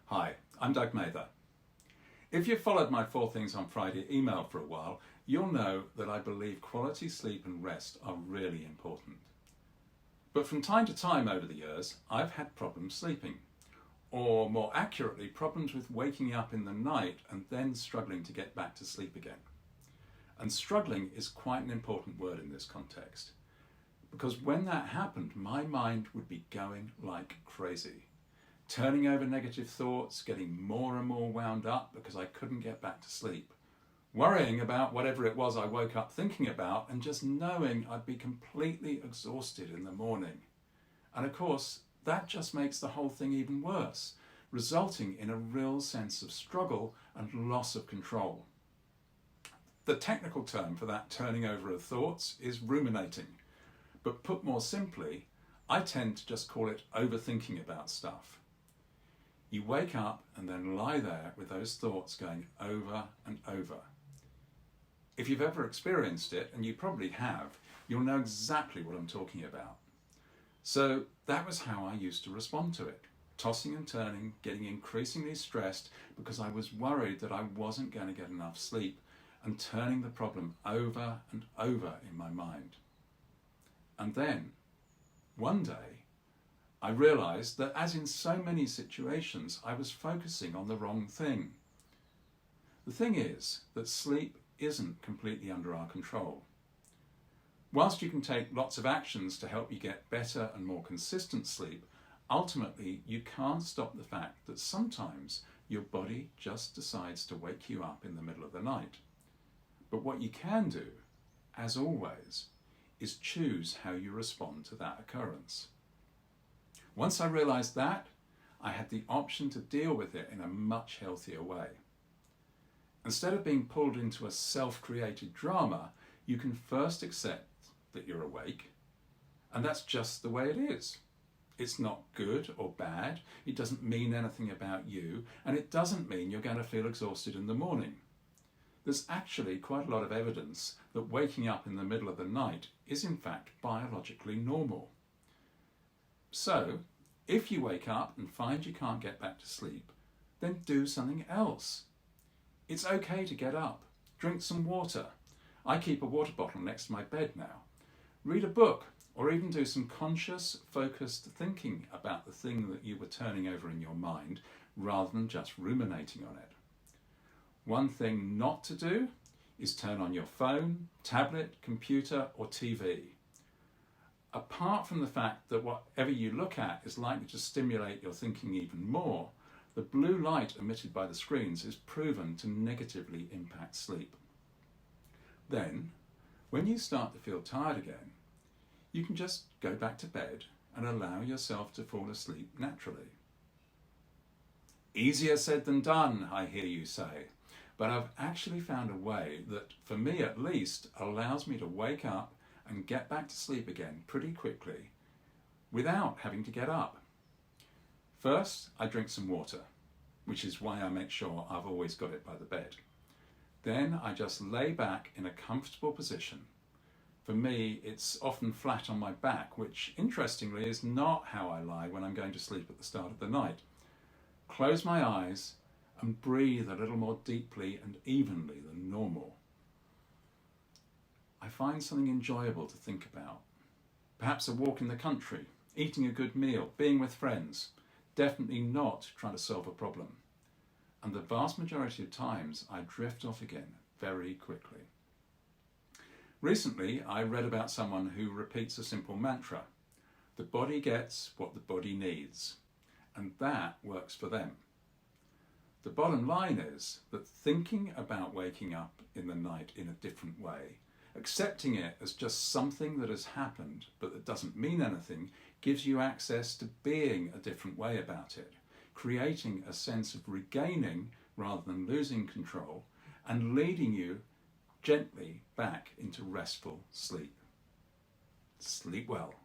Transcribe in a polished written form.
Hi, I'm Doug Mather. If you've followed my 4 Things on Friday email for a while, you'll know that I believe quality sleep and rest are really important. But from time to time over the years, I've had problems sleeping, or more accurately, problems with waking up in the night and then struggling to get back to sleep again. And struggling is quite an important word in this context, because when that happened, my mind would be going like crazy. Turning over negative thoughts, getting more and more wound up because I couldn't get back to sleep. Worrying about whatever it was I woke up thinking about and just knowing I'd be completely exhausted in the morning. And of course, that just makes the whole thing even worse, resulting in a real sense of struggle and loss of control. The technical term for that turning over of thoughts is ruminating. But put more simply, I tend to just call it overthinking about stuff. You wake up and then lie there with those thoughts going over and over. If you've ever experienced it, and you probably have, you'll know exactly what I'm talking about. So that was how I used to respond to it. Tossing and turning, getting increasingly stressed because I was worried that I wasn't going to get enough sleep, and turning the problem over and over in my mind. And then, one day, I realised that, as in so many situations, I was focusing on the wrong thing. The thing is that sleep isn't completely under our control. Whilst you can take lots of actions to help you get better and more consistent sleep, ultimately you can't stop the fact that sometimes your body just decides to wake you up in the middle of the night. But what you can do, as always, is choose how you respond to that occurrence. Once I realised that, I had the option to deal with it in a much healthier way. Instead of being pulled into a self-created drama, you can first accept that you're awake, and that's just the way it is. It's not good or bad, it doesn't mean anything about you, and it doesn't mean you're going to feel exhausted in the morning. There's actually quite a lot of evidence that waking up in the middle of the night is in fact biologically normal. So, if you wake up and find you can't get back to sleep, then do something else. It's okay to get up. Drink some water. I keep a water bottle next to my bed now. Read a book, or even do some conscious, focused thinking about the thing that you were turning over in your mind, rather than just ruminating on it. One thing not to do is turn on your phone, tablet, computer, or TV. Apart from the fact that whatever you look at is likely to stimulate your thinking even more, the blue light emitted by the screens is proven to negatively impact sleep. Then, when you start to feel tired again, you can just go back to bed and allow yourself to fall asleep naturally. Easier said than done, I hear you say, but I've actually found a way that, for me at least, allows me to wake up and get back to sleep again pretty quickly without having to get up. First, I drink some water, which is why I make sure I've always got it by the bed. Then I just lay back in a comfortable position. For me, it's often flat on my back, which interestingly is not how I lie when I'm going to sleep at the start of the night. Close my eyes and breathe a little more deeply and evenly than normal. I find something enjoyable to think about. Perhaps a walk in the country, eating a good meal, being with friends. Definitely not trying to solve a problem. And the vast majority of times I drift off again very quickly. Recently, I read about someone who repeats a simple mantra. The body gets what the body needs, and that works for them. The bottom line is that thinking about waking up in the night in a different way, accepting it as just something that has happened but that doesn't mean anything, gives you access to being a different way about it, creating a sense of regaining rather than losing control, and leading you gently back into restful sleep. Sleep well.